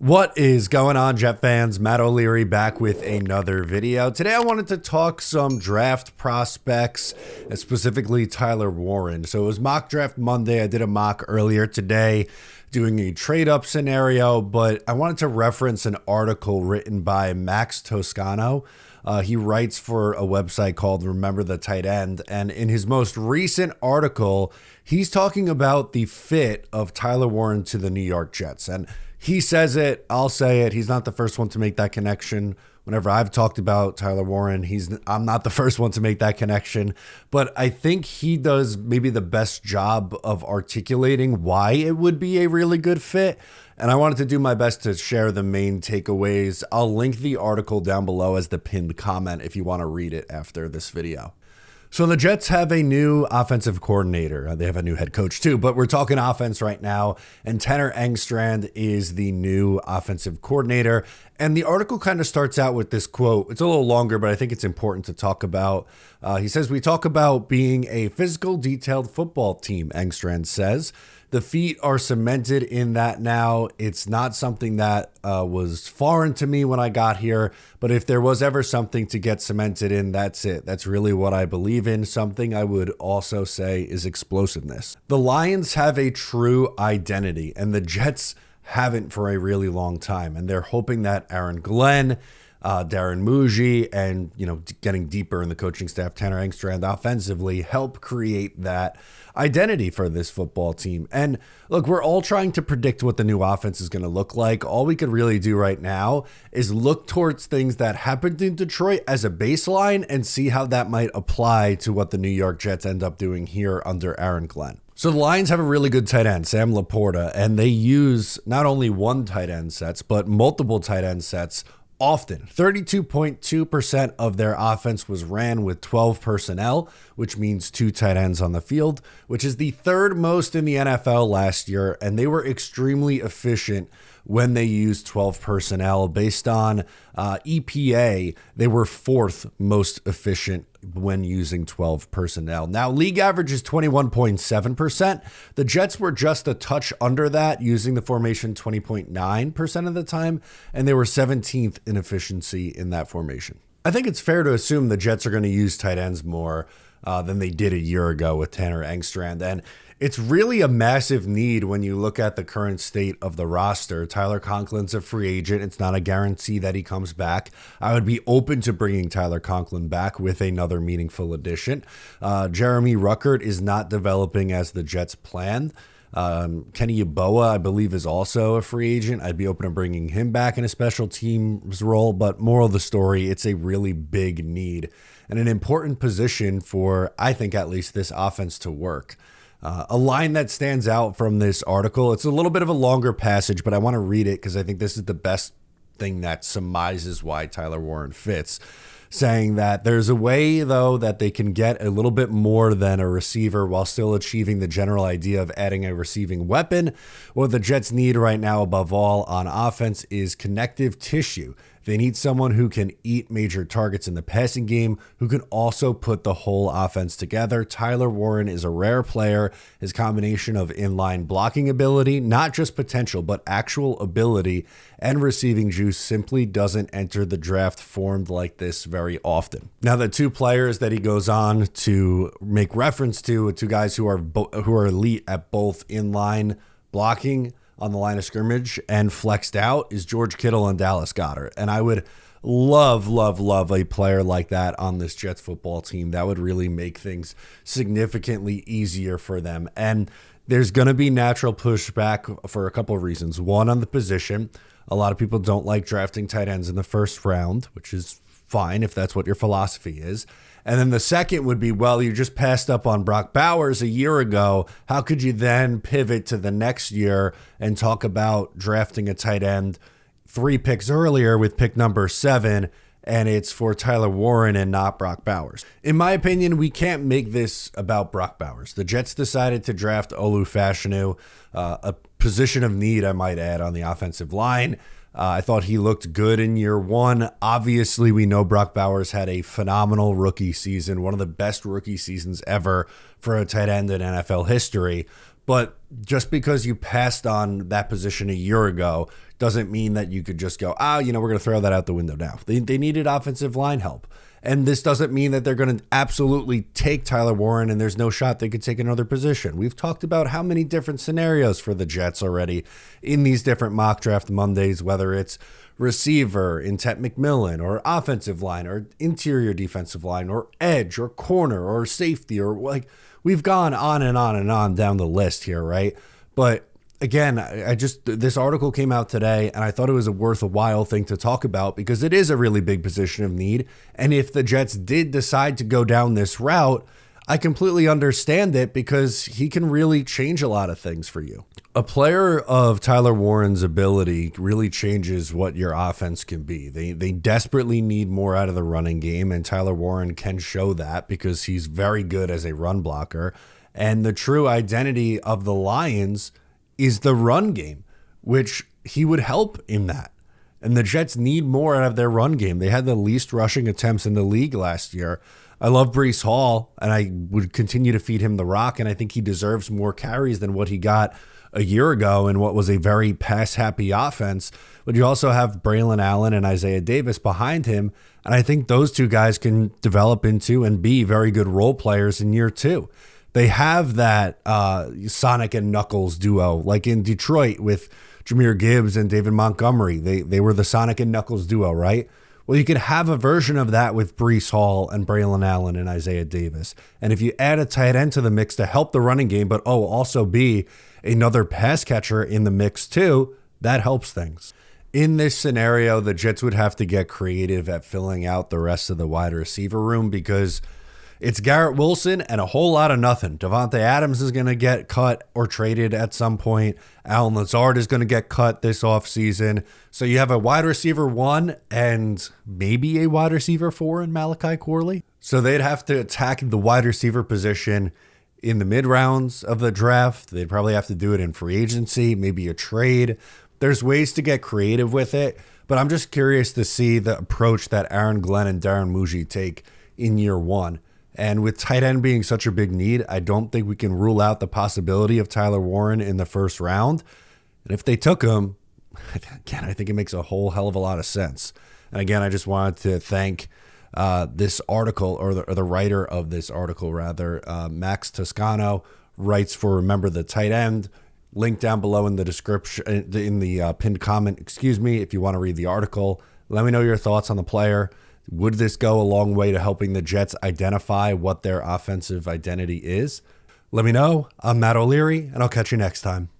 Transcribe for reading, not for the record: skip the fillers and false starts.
What is going on, Jet fans? Matt O'Leary back with another video. Today I wanted to talk some draft prospects, and specifically Tyler Warren. So it was mock draft Monday. I did a mock earlier today doing a trade-up scenario, but I wanted to reference an article written by Max Toscano. He writes for a website called Remember the Tight End, and in his most recent article, he's talking about the fit of Tyler Warren to the New York Jets. And he says it, I'll say it. He's not the first one to make that connection. Whenever I've talked about Tyler Warren, I'm not the first one to make that connection. But I think he does maybe the best job of articulating why it would be a really good fit. And I wanted to do my best to share the main takeaways. I'll link the article down below as the pinned comment if you want to read it after this video. So the Jets have a new offensive coordinator. They have a new head coach too, but we're talking offense right now. And Tanner Engstrand is the new offensive coordinator. And the article kind of starts out with this quote. It's a little longer, but I think it's important to talk about. He says, "We talk about being a physical, detailed football team," Engstrand says. "The feet are cemented in that now. It's not something that was foreign to me when I got here, but if there was ever something to get cemented in, that's it. That's really what I believe in." Something I would also say is explosiveness. The Lions have a true identity, and the Jets haven't for a really long time, and they're hoping that Aaron Glenn, Darren Muji, and getting deeper in the coaching staff, Tanner Engstrand offensively, help create that identity for this football team. And look, we're all trying to predict what the new offense is going to look like. All we could really do right now is look towards things that happened in Detroit as a baseline and see how that might apply to what the New York Jets end up doing here under Aaron Glenn. So the Lions have a really good tight end, Sam Laporta, and they use not only one tight end sets, but multiple tight end sets often. 32.2% of their offense was ran with 12 personnel, which means 2 tight ends on the field, which is the third most in the NFL last year. And they were extremely efficient when they used 12 personnel. Based on EPA, they were fourth most efficient when using 12 personnel. Now, league average is 21.7%. The Jets were just a touch under that, using the formation 20.9% of the time, and they were 17th in efficiency in that formation. I think it's fair to assume the Jets are going to use tight ends more than they did a year ago with Tanner Engstrand. And it's really a massive need when you look at the current state of the roster. Tyler Conklin's a free agent. It's not a guarantee that he comes back. I would be open to bringing Tyler Conklin back with another meaningful addition. Jeremy Ruckert is not developing as the Jets planned. Kenny Yeboah, I believe, is also a free agent. I'd be open to bringing him back in a special teams role, but moral of the story, it's a really big need and an important position for, I think, at least this offense to work. A line that stands out from this article, it's a little bit of a longer passage, but I want to read it because I think this is the best thing that surmises why Tyler Warren fits, saying that there's a way, though, that they can get a little bit more than a receiver while still achieving the general idea of adding a receiving weapon. What the Jets need right now, above all, on offense is connective tissue. They need someone who can eat major targets in the passing game, who can also put the whole offense together. Tyler Warren is a rare player. His combination of inline blocking ability, not just potential, but actual ability, and receiving juice simply doesn't enter the draft formed like this very often. Now, the two players that he goes on to make reference to, two guys who are elite at both inline blocking on the line of scrimmage and flexed out, is George Kittle and Dallas Goedert. And I would love a player like that on this Jets football team. That would really make things significantly easier for them. And there's going to be natural pushback for a couple of reasons. One, on the position. A lot of people don't like drafting tight ends in the first round, which is fine if that's what your philosophy is. And then the second would be, well, you just passed up on Brock Bowers a year ago. How could you then pivot to the next year and talk about drafting a tight end 3 picks earlier with pick number 7, and it's for Tyler Warren and not Brock Bowers? In my opinion, we can't make this about Brock Bowers. The Jets decided to draft Olu Fashanu, a position of need, I might add, on the offensive line. I thought he looked good in year 1. Obviously, we know Brock Bowers had a phenomenal rookie season, one of the best rookie seasons ever for a tight end in NFL history. But just because you passed on that position a year ago doesn't mean that you could just go, we're going to throw that out the window now. They needed offensive line help. And this doesn't mean that they're going to absolutely take Tyler Warren and there's no shot they could take another position. We've talked about how many different scenarios for the Jets already in these different mock draft Mondays, whether it's receiver in Tet McMillan or offensive line or interior defensive line or edge or corner or safety, or like we've gone on and on and on down the list here, right? But again, this article came out today and I thought it was a worthwhile thing to talk about because it is a really big position of need. And if the Jets did decide to go down this route, I completely understand it because he can really change a lot of things for you. A player of Tyler Warren's ability really changes what your offense can be. They desperately need more out of the running game, and Tyler Warren can show that because he's very good as a run blocker. And the true identity of the Lions is the run game, which he would help in that. And the Jets need more out of their run game. They had the least rushing attempts in the league last year. I love Breece Hall, and I would continue to feed him the rock, and I think he deserves more carries than what he got a year ago in what was a very pass-happy offense. But you also have Braylon Allen and Isaiah Davis behind him, and I think those two guys can develop into and be very good role players in year two. They have that Sonic and Knuckles duo, like in Detroit with Jahmyr Gibbs and David Montgomery. They were the Sonic and Knuckles duo, right? Well, you could have a version of that with Breece Hall and Braylon Allen and Isaiah Davis. And if you add a tight end to the mix to help the running game, but also be another pass catcher in the mix too, that helps things. In this scenario, the Jets would have to get creative at filling out the rest of the wide receiver room because it's Garrett Wilson and a whole lot of nothing. Devontae Adams is going to get cut or traded at some point. Allen Lazard is going to get cut this offseason. So you have a wide receiver 1 and maybe a wide receiver 4 in Malachi Corley. So they'd have to attack the wide receiver position in the mid rounds of the draft. They'd probably have to do it in free agency, maybe a trade. There's ways to get creative with it, but I'm just curious to see the approach that Aaron Glenn and Darren Muji take in year one. And with tight end being such a big need, I don't think we can rule out the possibility of Tyler Warren in the first round. And if they took him, again, I think it makes a whole hell of a lot of sense. And again, I just wanted to thank this article, or the writer of this article, rather, Max Toscano, writes for Remember the Tight End. Link down below in the description, in the pinned comment, if you want to read the article. Let me know your thoughts on the player. Would this go a long way to helping the Jets identify what their offensive identity is? Let me know. I'm Matt O'Leary, and I'll catch you next time.